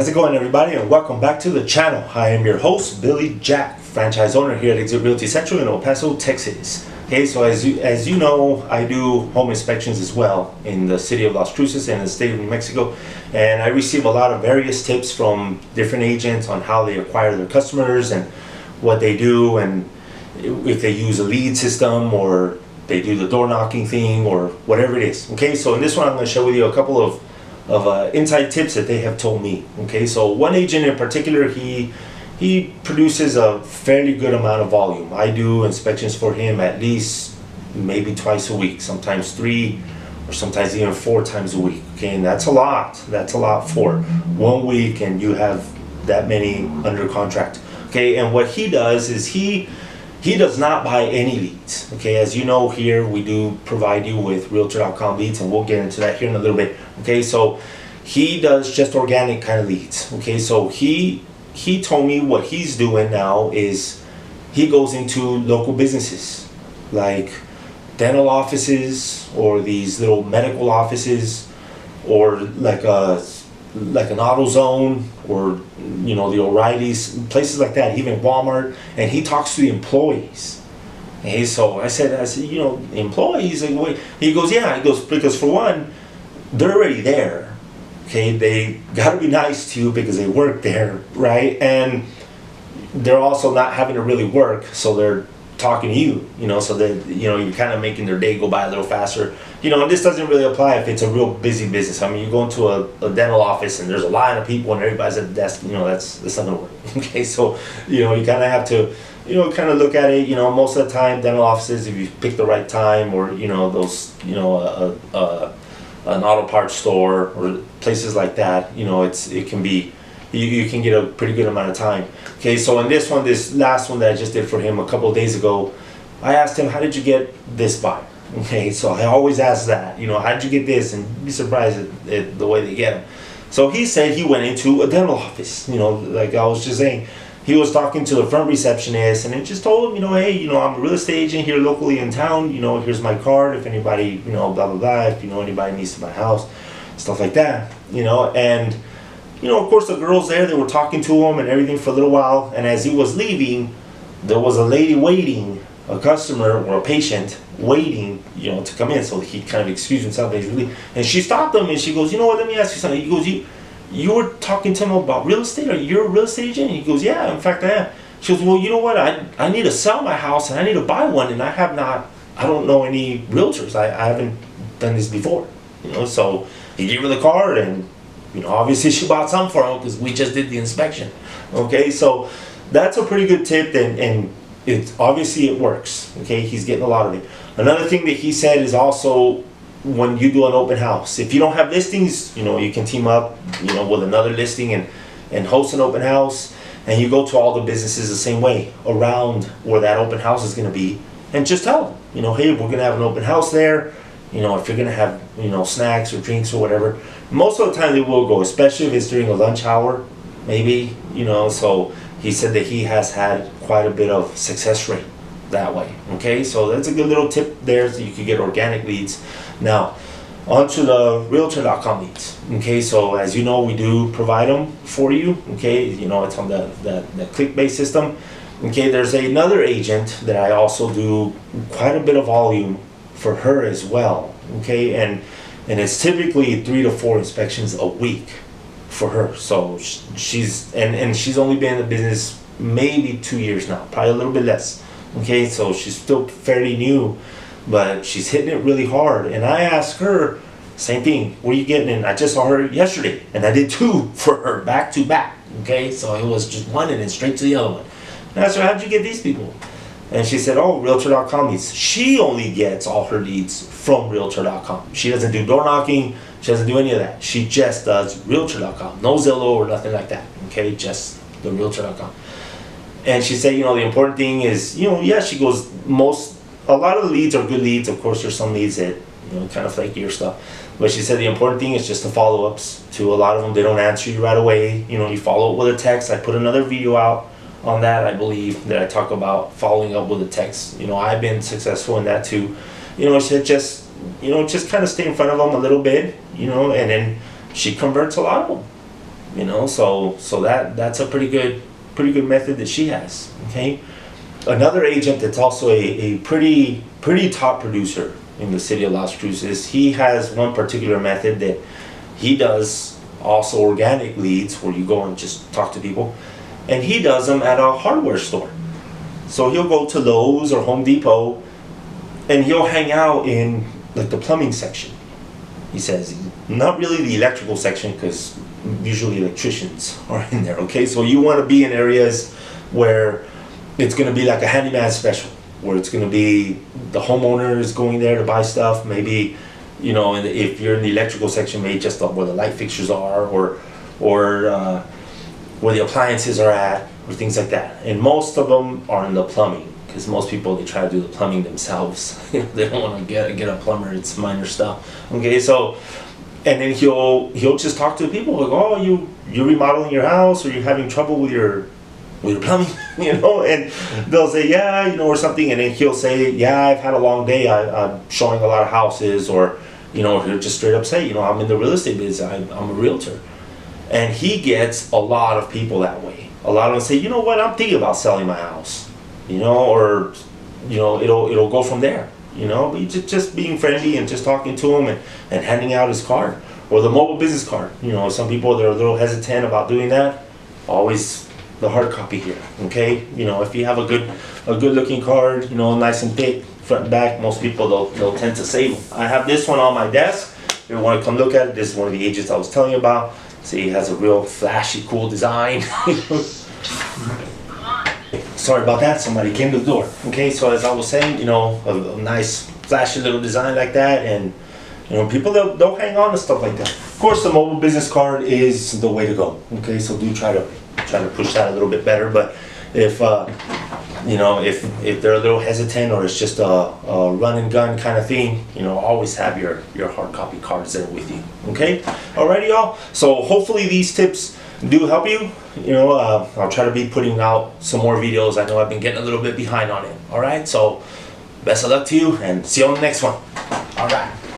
How's it going, everybody, and welcome back to the channel. I am your host, Billy Jack, franchise owner here at Exit Realty Central in El Paso, Texas. Okay, so as you know, I do home inspections as well in the city of Las Cruces and the state of New Mexico, and I receive a lot of various tips from different agents on how they acquire their customers and what they do, and if they use a lead system or they do the door knocking thing or whatever it is. Okay, so in this one I'm going to share with you a couple of inside tips that they have told me. Okay, so one agent in particular, he produces a fairly good amount of volume. I do inspections for him at least maybe twice a week, sometimes 3 or sometimes even 4 times a week. Okay, and that's a lot for 1 week, and you have that many under contract. Okay, and what he does is he does not buy any leads. Okay, as you know, here we do provide you with Realtor.com leads, and we'll get into that here in a little bit. Okay, so he does just organic kind of leads. Okay, so he told me what he's doing now is he goes into local businesses like dental offices or these little medical offices, or like an AutoZone, or the O'Reilly's, places like that, even Walmart, and he talks to the employees. Okay, so I said, employees, like, wait. He goes, yeah. He goes, because for one, they're already there. Okay, they got to be nice to you because they work there, right? And they're also not having to really work, so they're talking to you, so that you're kind of making their day go by a little faster. And this doesn't really apply if it's a real busy business. I mean, you go into a dental office and there's a line of people and everybody's at the desk. That's not gonna work. Okay, so you kind of have to kind of look at it. Most of the time, dental offices, if you pick the right time, or those an auto parts store or places like that, it can be, you can get a pretty good amount of time. Okay, so in this last one that I just did for him a couple of days ago, I asked him, how did you get this buyer? Okay, so I always ask that, how did you get this? And you'd be surprised at the way they get them. So he said he went into a dental office, like I was just saying. He was talking to the front receptionist, and it just told him, hey, I'm a real estate agent here locally in town, here's my card, if anybody, blah, blah, blah, if anybody needs to buy a house, stuff like that, and of course the girls there, they were talking to him and everything for a little while, and as he was leaving, there was a lady waiting, a customer or a patient waiting, to come in. So he kind of excused himself, and she stopped him and she goes, what, let me ask you something. He goes, you were talking to him about real estate? Are you a real estate agent? He goes, yeah, in fact I am. She goes, well, you know what, I need to sell my house and I need to buy one, and I don't know any realtors. I haven't done this before. So he gave her the card, and obviously she bought some for him because we just did the inspection. Okay, so that's a pretty good tip, and it works. Okay, he's getting a lot of it. Another thing that he said is also, when you do an open house, if you don't have listings, you can team up, with another listing and host an open house, and you go to all the businesses the same way around where that open house is going to be, and just tell them, hey, we're going to have an open house there. If you're going to have, snacks or drinks or whatever, most of the time they will go, especially if it's during a lunch hour, maybe, so he said that he has had quite a bit of success rate that way. Okay, so that's a good little tip there, so you can get organic leads. Now, onto the Realtor.com leads. Okay, so as you know, we do provide them for you. Okay, it's on the click-based system. Okay, there's another agent that I also do quite a bit of volume for her as well. Okay, and it's typically 3 to 4 inspections a week for her. So she's only been in the business maybe 2 years now, probably a little bit less. Okay, so she's still fairly new, but she's hitting it really hard. And I asked her, same thing, what are you getting in? I just saw her yesterday, and I did 2 for her back to back. Okay, so it was just one and then straight to the other one. And I asked her, how'd you get these people? And she said, oh, Realtor.com leads. She only gets all her leads from Realtor.com. She doesn't do door knocking. She doesn't do any of that. She just does Realtor.com. No Zillow or nothing like that. Okay, just the Realtor.com. And she said, the important thing is, yeah, she goes, a lot of the leads are good leads. Of course, there's some leads that, kind of flaky or stuff. But she said the important thing is just the follow-ups. To a lot of them, they don't answer you right away. You follow up with a text. I put another video out on that, I believe, that I talk about following up with a text. I've been successful in that too. She said just kind of stay in front of them a little bit, and then she converts a lot of them. You know, so that's a pretty good method that she has. Okay. Another agent that's also a pretty top producer in the city of Las Cruces, he has one particular method that he does, also organic leads, where you go and just talk to people, and he does them at a hardware store. So he'll go to Lowe's or Home Depot, and he'll hang out in like the plumbing section. He says, not really the electrical section, because usually electricians are in there. Okay, so you want to be in areas where it's going to be like a handyman special, where it's going to be the homeowner is going there to buy stuff. Maybe, you know, and if you're in the electrical section, maybe just where the light fixtures are, or where the appliances are at, or things like that. And most of them are in the plumbing, because most people, they try to do the plumbing themselves. They don't want to get a plumber. It's minor stuff. Okay, so, and then he'll just talk to the people like, oh, you're remodeling your house, or you're having trouble with your plumbing, you know, and they'll say, yeah, you know, or something, and then he'll say, yeah, I've had a long day, I'm showing a lot of houses, or, you know, he'll just straight up say, you know, I'm in the real estate business, I'm a realtor. And he gets a lot of people that way. A lot of them say, you know what, I'm thinking about selling my house, you know, or, you know, it'll go from there, you know, but just being friendly and just talking to him and handing out his card, or the mobile business card. You know, some people, they're a little hesitant about doing that. Always the hard copy here, okay? You know, if you have a good looking card, you know, nice and thick, front and back, most people, they'll tend to save them. I have this one on my desk. If you want to come look at it, this is one of the agents I was telling you about. See, it has a real flashy, cool design. Sorry about that, somebody came to the door. Okay, so as I was saying, you know, a nice, flashy little design like that, and, you know, people, they'll hang on to stuff like that. Of course, the mobile business card is the way to go. Okay, so do try to push that a little bit better. But if you know, if they're a little hesitant, or it's just a run and gun kind of thing, you know, always have your hard copy cards there with you. Okay, alrighty, y'all. So hopefully these tips do help you. You know, I'll try to be putting out some more videos. I know I've been getting a little bit behind on it. All right, so best of luck to you, and see you on the next one. All right.